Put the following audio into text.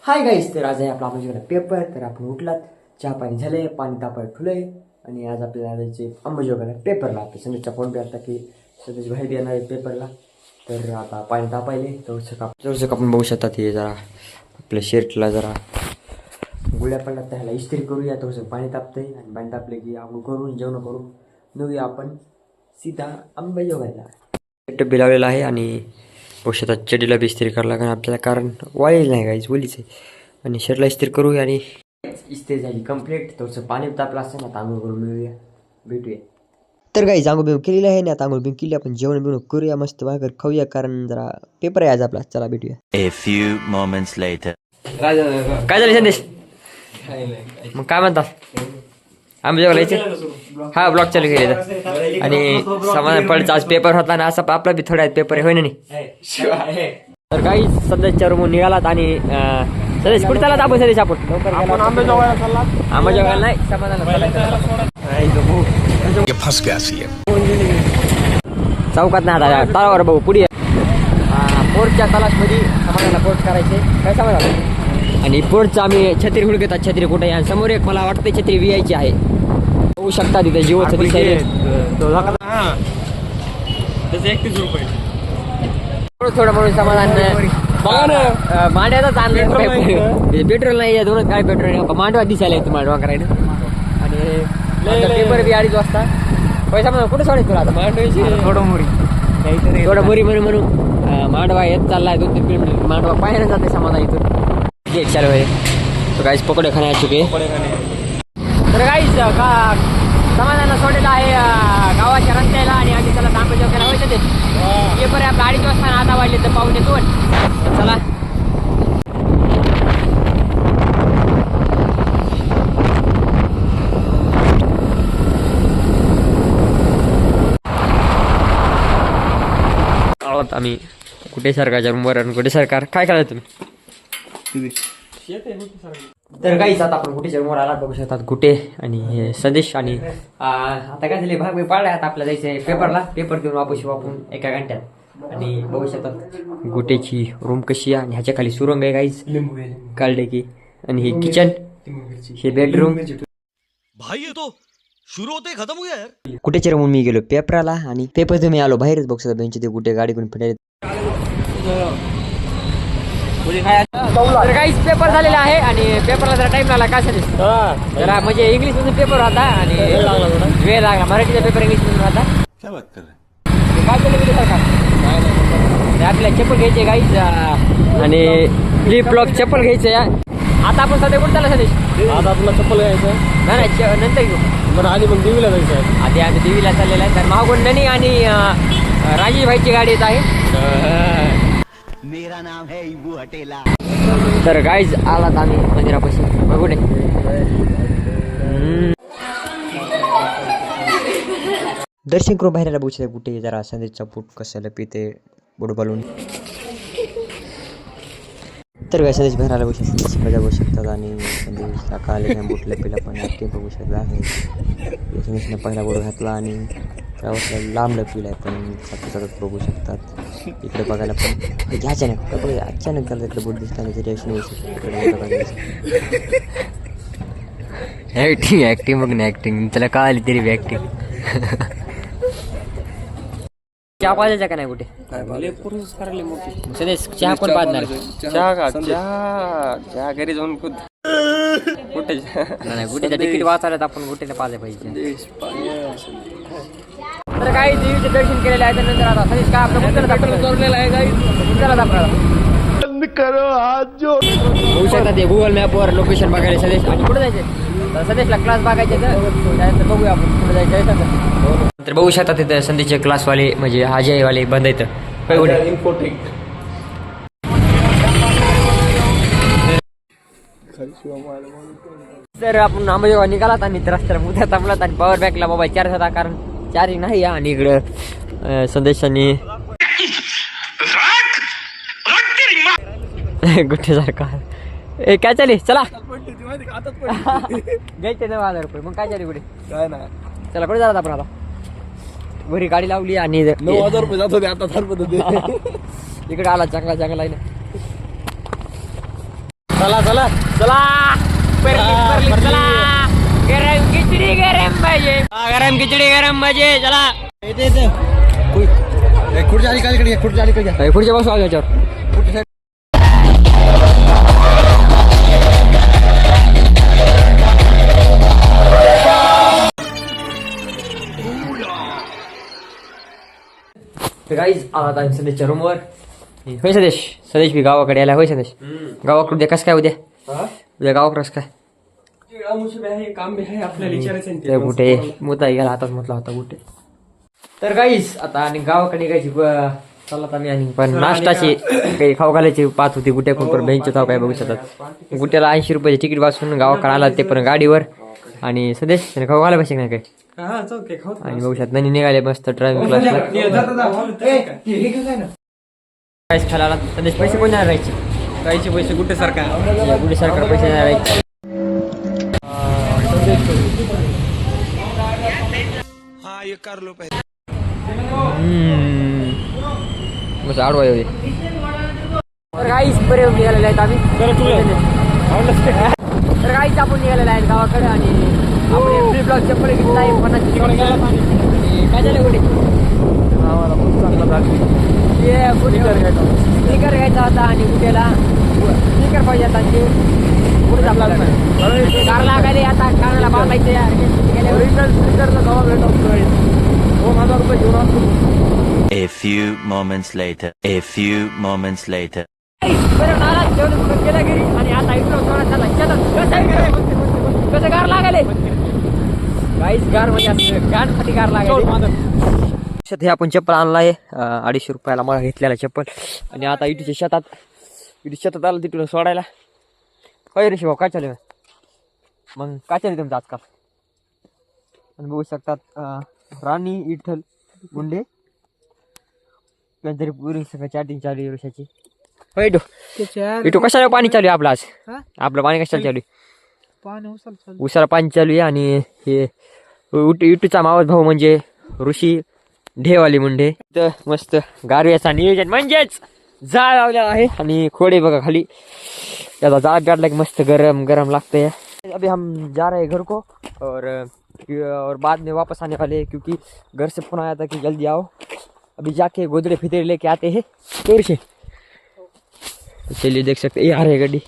Hi guys, तर आज आहे आपला आंबेजोगाईला पेपर. तर आपण उठलात, चहा पाणी झाले, पाणी तापायला ठुलंय आणि आज आपल्याला जायचे अंबेजोगाईला पेपरला. आपल्या संदेशचा फोन पे आता की संदेश बाहेर येणार आहे पेपरला. तर आता पाणी तापायले थोडंसं आपण बघू शकतात. हे जरा आपल्या शर्टला जरा गुळ्या पडला, त्याला इस्त्री करूया. थोडंसं पाणी तापतंय आणि पाणी तापले की आपण करून जेवण करून निघूया आपण सीधा अंबेजोगाईला. टप्पी लावलेला आहे आणि औषधात चडीला बी इस्त्री करावं लागेल आपल्याला, कारण वाळेल नाही गाईच, ओलीच आहे. आणि शर्टला इस्त्री करूया आणि इस्त्री झाली कंप्लीट. थोडंसं पाणी तापलं असतं ना, तांदूळ करून मिळूया, भेटूया. तर गाईच आंघोळ बिंग केलेली आहे ना, आंघोळ बिंग केली. आपण जेवण बिवण करूया, मस्त भाकर खाऊया, कारण जरा पेपर आहे आज आपला. चला भेटूया. A few moments later. काय झालं संदेश? मग काय म्हणतात आंबेजोगाईला यायचे? हा ब्लॉग चालू केले तर. आणि समाधान पडचा आज पेपर होता ना, असा आपला बी थोड्या पेपर होय ना नाही. तर काही सध्याच्या रूम निघालात आणि सदेश कुठे चालत आपण? सदेश आपण लवकर आंबेजोगाईला नाही, समाधान फंस गया सी चौकात नाही आता तळावर भाऊ पुढे पोर्टच्या तलाशमध्ये समाधानाला पोर्ट करायचे. काय समाधान? आणि पोर्टचं आम्ही छत्री हुड घेतात. छत्री कुठे आहे? समोर एक मला वाटतं छत्री वियायची आहे, होऊ शकता तिथे जीवोचं दिसायले. थोडं म्हणून समाधान मांड्याचाच आणलं. पेट्रोल नाही, दोनच काय पेट्रोल मांडवा दिसायला येतो मांडवा करायला. आणि पेपर बी 2:30 वाजता. पैसा म्हणून कुठे सोडायचं तुला आता? मांडवायची थोडं मोरी म्हणून मांडवा येत चाललाय. 2-3 किलोमीटर मांडवा पाहायला जाते समाधान इथून. गेट चालू आहे. तो काहीच पकोडे खाणे चुके. तर काहीच का समाधानाला सोडलेलं आहे गावाच्या रस्त्याला. आणि आधी त्याला अंबेजोगाईला व्हायचं ते पेपर आहे आपला 2:30 वाजता. आता वाजले तर 1:45. चला आहोत आम्ही कुठे सरकारच्या रूमवर. कुठे सरकार काय करायचं तुम्ही? तर काहीच आता आपण कुठे रूमवर आला बघू शकतात. कुठे आणि हे संदेश. आणि आता काय झाले भाग पाडलाय. आता आपल्याला जायचं आहे पेपरला. पेपर देऊन वापस आपण एका घंट्यात. आणि बघू शकतात गुटेची रूम कशी आहे. आणि ह्याच्या खाली सुरंग आहे काहीच काढले की. आणि हे किचन, हे बेडरूम. भाई ये तो शुरू होते खत्म हो गया यार. कुठेच्या रूम मी गेलो पेपराला. आणि पेपर तुम्ही आलो बाहेरच बघू शकता. बेंच ते कुठे गाडी कोणी फिटायला. काहीच पेपर झालेला आहे. आणि पेपरला जरा टाइम लागला. काय सांगितलं जरा म्हणजे इंग्लिश मधून पेपर होता आणि वेळ लागला. मराठीचा पेपर इंग्लिश मधून होता. क्या बात कर रहे काय केलं सरकार? आपल्याला चप्पल घ्यायचे गाईच. आणि फ्लिप फ्लॉप चप्पल घ्यायचे. आता आपण सध्या कुठं चालला सदेश? आता तुला चप्पल घ्यायचं नाही नंतर घेऊ. बरं आधी मग देवीला जायचं. आधी आम्ही देवीला चाललेला आहे. तर मागून ननी आणि राजीव भाईची गाडी येत आहे. मेरा नाम है इबू हटेला. तर गाईज आलात आम्ही मंदिरापाशी. बघू नये दर्शन करून बाहेर बघू शकता. कुठे जरा संदेशचा पूट कशाला पिते बुड बलून. तर काय संदेश बाहेर आला बघू शकतात. बघू शकतात. आणि संदेशला काले बुटला पिला पण ते बघू शकता. संदेशने पहिला बुड घातला आणि त्यावर लांबलं पिलाय पण सतत बघू शकतात. इकडे बघायला पण अचानक त्याला इकडे बोट दिसताना रिॲक्शन होऊ शकते. ऍक्टिंग बघ ना, ऍक्टिंग त्याला का आली तरी बी ऍक्टिंग. चहा पाजायचा का नाही कुठे? सदेश चहा कोण पाजणार? चहा घरी जाऊन कुठे नाही गुटेचं तिकीट वाचायला आपण गुटेला पाजाय पाहिजे. तर काही देवीचे दर्शन केलेले आहे. त्यानंतर आता सदेश काय आपलं गुटेला जोडलेलं आहे. काही गुटेला बंद करो हात जो होऊ शकतात. ते गुगल मॅपवर लोकेशन बघायला सदेश. आणि कुठे जायचे? तर सदेशला क्लास बघायचे. तर बघूया आपण कुठे जायचं. तर बघू शकता तिथे संदेशचे क्लासवाले म्हणजे हाजीवाले बंद येतं. तर आपण अंबेजोगाई निघालात आणि रस्त्याला मुद्दा थांबलात. आणि पॉवर बँकला मोबाईल चार्ज होता कारण चार्जिंग नाही. आणि इकडं संदेशांनी गुठे सरकार काय चालेल. चला घ्यायचे 9,000 रुपये. मग काय चालेल कुठे? काय ना चला कुठे जातात आपण आता? घरी गाडी लावली आणि 9,000 रुपये जात होते. आता 1000 रुपये इकडे आला चांगला चांगला आहे ना. चला चला चला चला गरम खिचडी गरम भजे गरम खिचडी गरम भजे चला खुर्च्या बसू याच्यावर गाईज आता आम्ही सदेशच्या रूमवर. होय सदेश बी गावाकडे यायला. होय सदेश गावाकडे उद्या कसं काय उद्या गावाकडे कसं काय काम बी आहे आपल्याला विचारायचं ते कुठे मुता गेला आताच म्हटला होता कुठे. तर गाईज आता आणि गावाकडे निघायची चालत आम्ही. आणि पण नाश्ताची काही खाऊ घालायची पाच होती गुट्या कोण बेंच काय बघू शकतात. गुट्याला 80 रुपयाचे तिकीट वाचून गावाकडे आला ते पण गाडीवर. आणि सदेश त्याने खाऊ घाला पाहिजे नाही काय. आणि बघू शकत नाही निघाले मस्त ड्रायव्हिंग क्लासला. खायला सदेश पैसे कोण नाही राहायचे. काहीचे पैसे गुट्टे सारखा गुढे सरकार पैसे नाही राहायचे. मस्त आडवा येऊ दे. तर काहीच बरे निघालेले आहेत आम्ही. तर काहीच आपण निघालेले आहेत गावाकडे. आणि आपण फ्री ब्लॉक चप्पल घेतला आहे 50 काय झालं कुठे स्निकर घ्यायचा होता. आणि कुठेला स्निकर पाहिजे आता ते पुढे आपला कार लागायला आता कानाला बांधायचे स्निकरला गावा भेटतो 2000 रुपये घेऊन. A few moments later. A few moments later. बरं नाराज जेवण गेला घरी. आणि आता इकडं कसं गार लागायले काहीच गार म्हणजे गाणसाठी गार लागायले. हे आपण चप्पल आणला आहे 250 रुपयाला मला घेतलेला चप्पल. आणि आता इथूच्या शेतात आलं तिथून सोडायला. काय रे शिवा काय चालू मग काय चालू तुमचं आजकाल. आणि बघू शकतात राणी विठ्ठल गुंडे तरी पुरी सगळं चॅटिंग चालू आहे वर्षाची. इटू कशाला पाणी चालू आहे आपलं आज. आपलं पाणी कशाला चालू आहे. उसाला पाणी चालू आहे. आणि हे इटूचा मावस भाऊ म्हणजे ऋषी ढेवाली मुंडे. तर मस्त गारव्याचा नियोजन म्हणजेच जाळ लावलेला आहे. आणि खोडे बघा खाली त्याचा जाळ काढला की मस्त गरम गरम लागतंय. अभी हम जा रहे हैं घर को और बाद में वापस आने वाले हैं क्योंकि घर से फोन आया था कि जल्दी आओ. अभी जाके गोदड़े फितेरे लेके आते हैं. चलिए देख सकते हैं ये आ रही है गाड़ी.